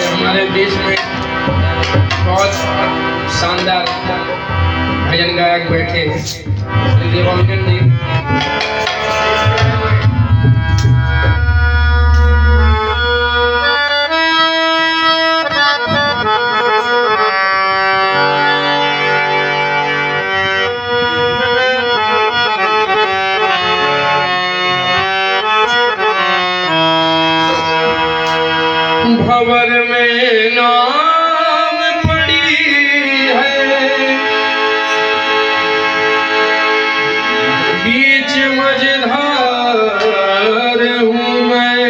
हमारे देश में बहुत शानदार भजन गायक बैठे श्री देवांगन जी। भंवर में नाम पड़ी है, बीच मझधार हूँ मैं,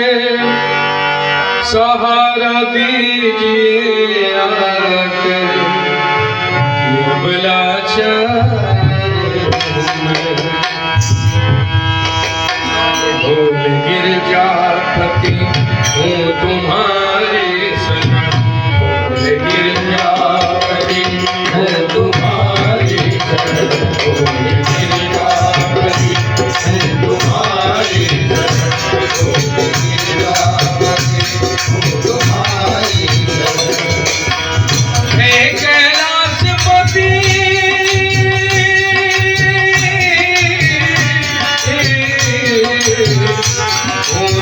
सहारा दीजिए आकर, भूल गिरजापति हूँ तुम्हारे शरण, भूल गिरजापति हूँ तुम्हारे शरण, भूल गिरजापति हूँ तुम्हारे शरण, भूल गिरजापति हूँ तुम्हारे शरण। हे कैलाशपति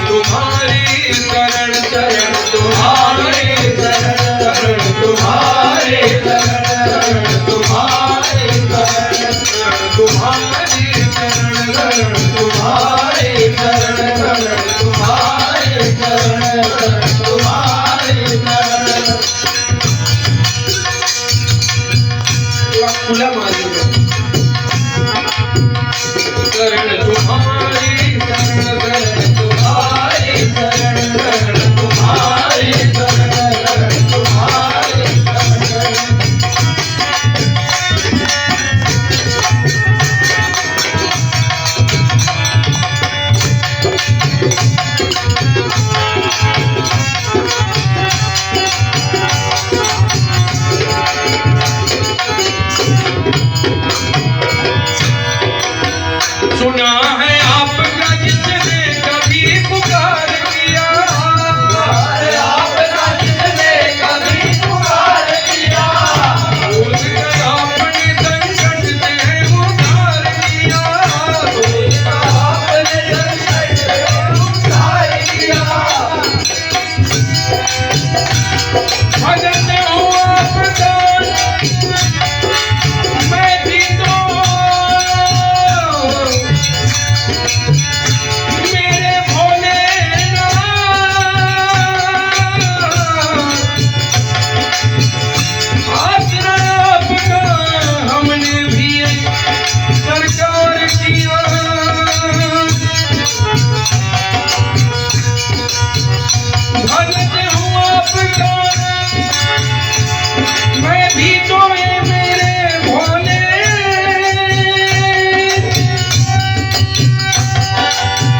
तुम्हारी शरण शरण, तुम्हारे शरण शरण, तुम्हारे शरण तुम्हारे शरण, तुम्हारी शरण शरण, तुम्हारे शरण शरण, तुम्हारे शरण तुम्हारे शरण। खुला मालिक शरण तुम्हारी शरण शरण, तुम्हारे शरण शरण, तुम्हारे शरण तुम्हारे शरण। सुना है आपका जिसने कभी पुकार किया, आपका जिसने कभी पुकार किया, उसका आपने संकट से उद्धार किया, उसका आपने संकट से उद्धार किया। भजन हुआ आपका मैं भी तो मेरे भोलेनाथ, आसरा आपका हमने भी सरकार किया। भगत हूँ आपका मैं भी तो मेरे भोले,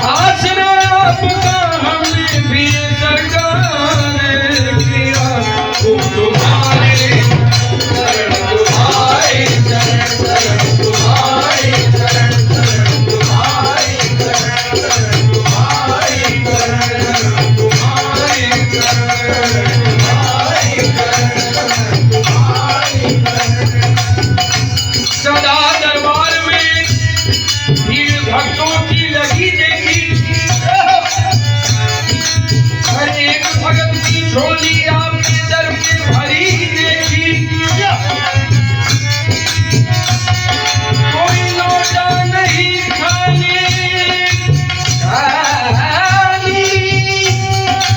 आसरा आपका हमने भी सरकार किया। तुम्हारे शरण तुम्हारे शरण शरण, तुम्हारे शरण शरण, तुम्हारे शरण शरण, तुम्हारे शरण तुम्हारे शरण, तुम्हारे शरण तुम्हारे शरण। सदा दरबार में भीड़ भक्तों की लगी देखी, हर एक भगत की झोली आपके दर पे भरी देखी। कोई लौटा नहीं खाली खाली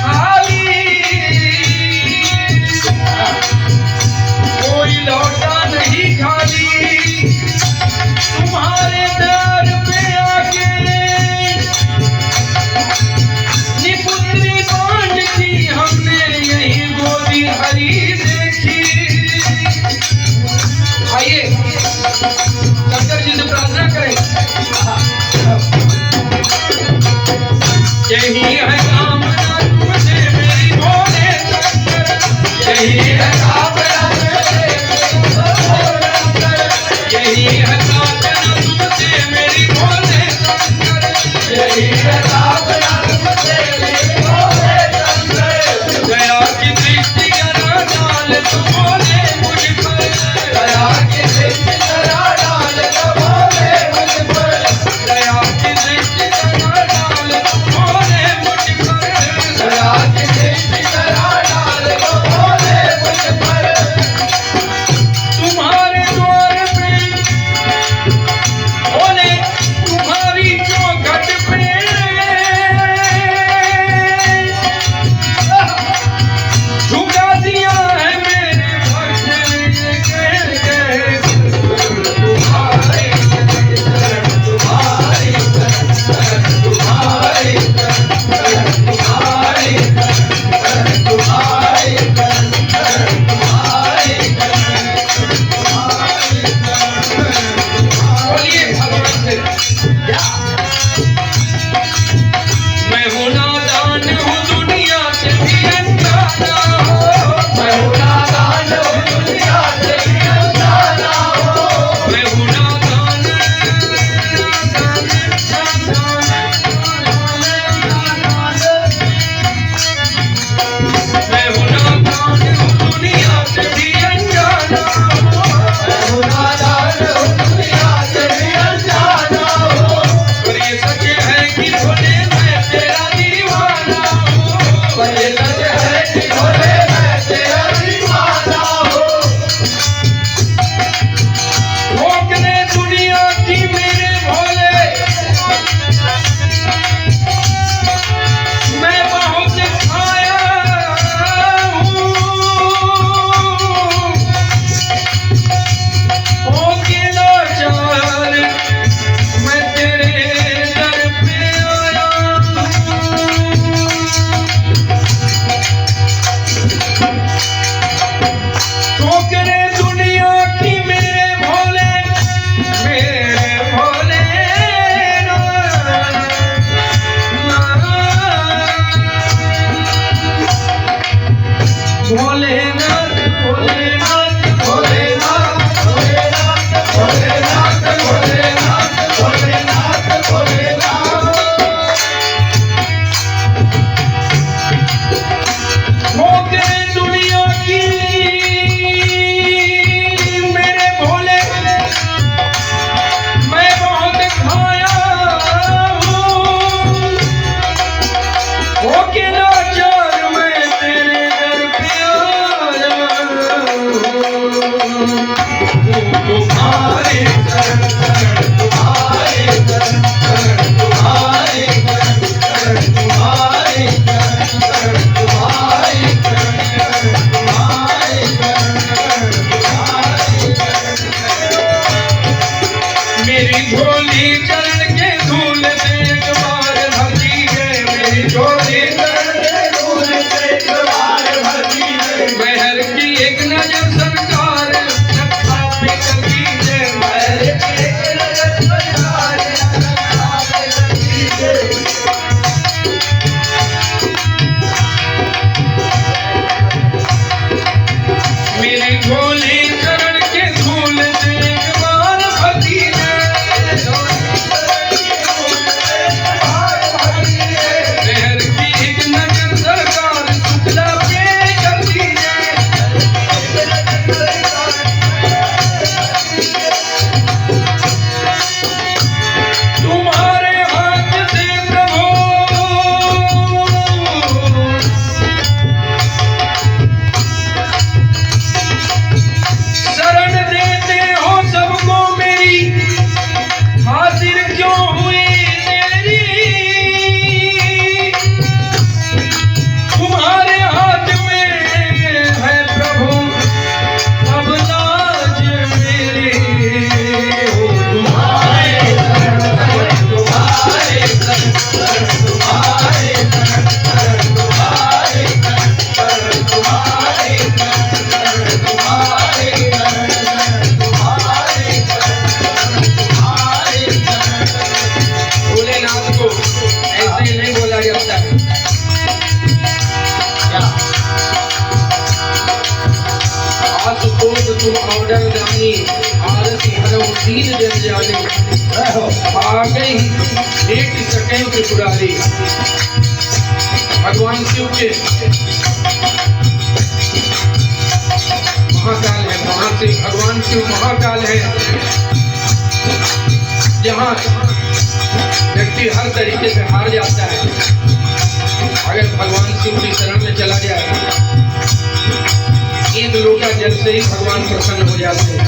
खाली, कोई लौटा नहीं खाली। तुम्हारे दर पे आके निपुत्री बांध की हमने यही दया की दृष्टि जरा डाल तू बोले मुझ पर, दया की दृष्टि जरा डाल तू बोले मुझ पर, दया की दृष्टि जरा डाल तू बोले मुझ पर, दया की दृष्टि जरा डाल तू बोले मुझ पर। तुम्हारे द्वार पे बोले तुम्हारी चौखट पे झुका दिया है मेरे भक्त ने कह तुम्हारे तुम्हारे तुम्हारे तुम्हारे तुम्हारे बोलिए भगवान से मैं हूँ नादान हूँ दुनिया से भी अनजाना हो, मैं हूँ नादान हूँ दुनिया से भी अनजाना हो, मैं हूँ नादान मैं हूँ नादान हूँ दुनिया से भी अनजाना हो, मैं हूँ नादान हूँ दुनिया से भी अनजाना हो। पर ये सच है कि भोले मैं तेरा दीवाना हूँ, पर ये सच है कि भोले मैं तेरा दीवाना हूँ। रोकने दुनिया की मेरे भोले मैं बहुत खाया हूँ, ओ के लाचार मैं तेरे दर पे आया हूँ। ठोकरे दुनिया की मेरे भोले भोलेनाथ भोलेनाथ भोलेनाथ भोलेनाथ भोलेनाथ भोलेनाथ भोलेनाथ भोलेनाथ ठोकरे दुनिया की मेरे भोले मैं बहुत खाया हूँ, ओ के लाचार मैं तेरे दर पे आया हूँ। तुम्हारे शरण शरण तुम्हारे शरण शरण तुम्हारे शरण शरण तुम्हारे शरण शरण तुम्हारे शरण शरण तुम्हारे शरण शरण मेरी झोली चरण के धूल से एक बार भरती है, मेरी झोली चरण के धूल से एक बार भरती है, महर की एक नजर सरकार रखा पे करती है, महर की एक नजर सरकार रखा पे करती है। मेरी झोली चरण के धूल से एक बार भरती है, दीन जन जाने आ गई एक सके त्रिपुरारी। भगवान शिव के महाकाल है, भगवान शिव महाकाल है। जहाँ व्यक्ति हर तरीके से हार जाता है, अगर भगवान शिव की शरण में चला जाए, एक लोटा जल से ही भगवान प्रसन्न हो जाते हैं।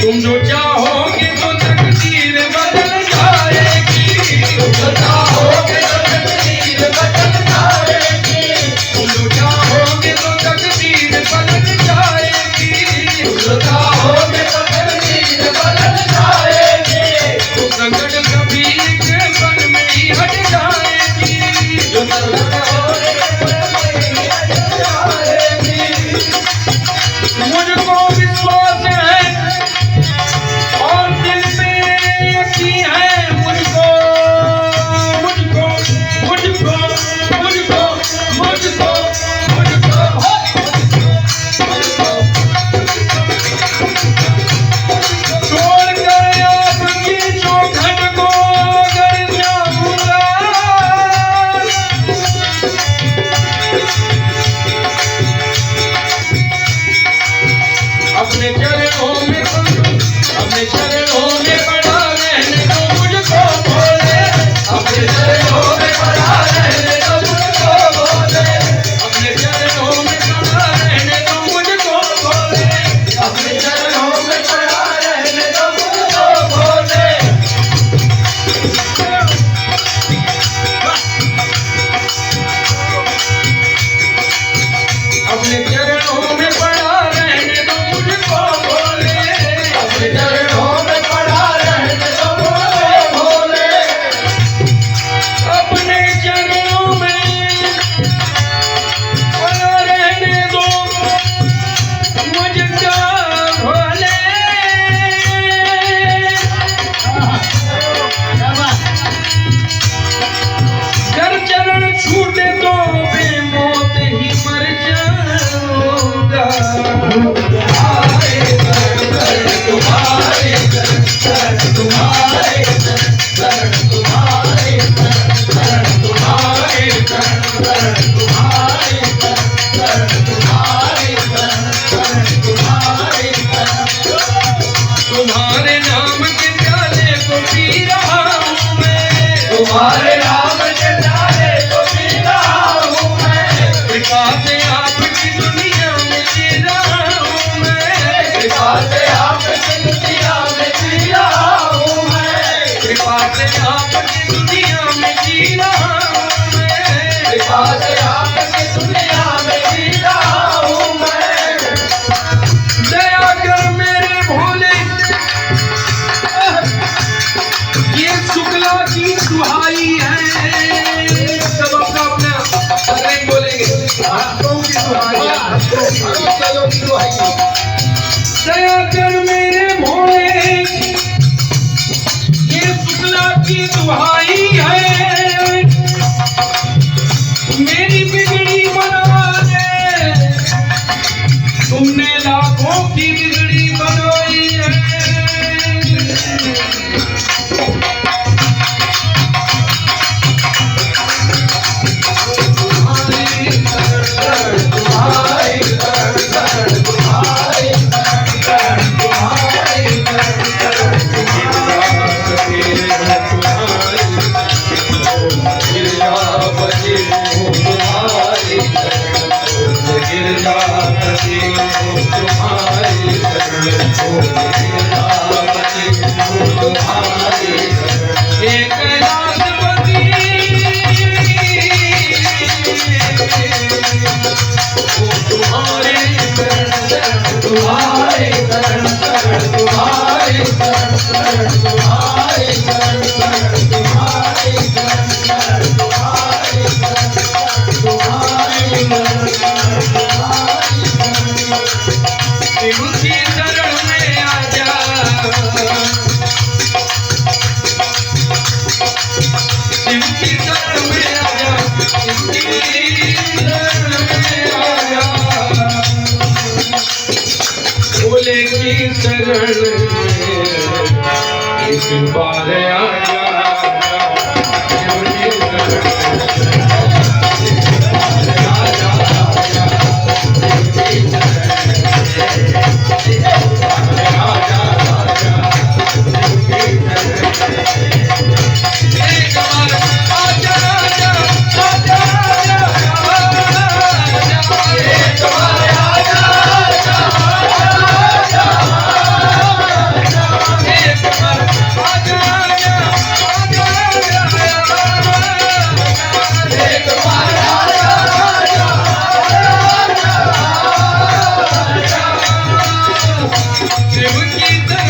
तुम जो चाहोगे तो तकदीर बदल जाएगी, तुम जो चाहोगे तो तकदीर बदल जाएगी, तुम जो चाहोगे तो तकदीर बदल जाएगी, तुम जो चाहोगे तो तकदीर बदल जाएगी। तो संकट कभी के मन में ही हट जाएगी, जो संकट मुझको विश्वास है और दिल में यकीन है, मुझको मुझको मुझको मुझको मुझको मुझको छोड़कर आपकी चौखट को अगर जाऊंगा, अपने चरणों में अपने चरणों में पड़ा रहने दो मुझको बोले, अपने चरणों में पड़ा रहने दो मुझको बोले, अपने चरणों में पड़ा रहने दो मुझको बोले, अपने चरणों में पड़ा रहने दो मुझको बोले। अपने चरणों में पड़ा रहने दो मुझको बोले, अपने चरणों में पड़ा रहने दो मुझको बोले, अपने चरणों में पड़ा रहने दो मुझको बोले। अगर चरण छूटे तो बेमौत ही मर जाऊंगा, तुम्हारे शरण तुम्हारे शरण तुम्हारे शरण तुम्हारे शरण तुम्हारे शरण तुम्हारे शरण तुम्हारे शरण तुम्हारे तुम्हारे नाम के प्याले को पी रहा हूँ मैं, तुम्हारे नाम के प्याले को पी रहा हूँ मैं, कृपा से आपकी दुनिया में जी रहा हूँ मैं, कृपा से आपकी दुनिया में जी रहा हूँ मैं, कृपा से आपकी दुनिया में जी रहा हूँ मैं, कृपा से आपकी दुनिया में जी रहा हूँ मैं। दया कर मेरे भोले, ये शुक्ला की दुहाई है, सब अपना अपना अग्रही बोलेंगे, भक्तों की दुहाई है, भक्तों की दुहाई है। दया कर मेरे भोले, ये शुक्ला की दुहाई है, मेरी बिगड़ी बना दे, तुमने लाखों की बिगड़ी बनाई है। की शरण में इस बार आजा, शिव की शरण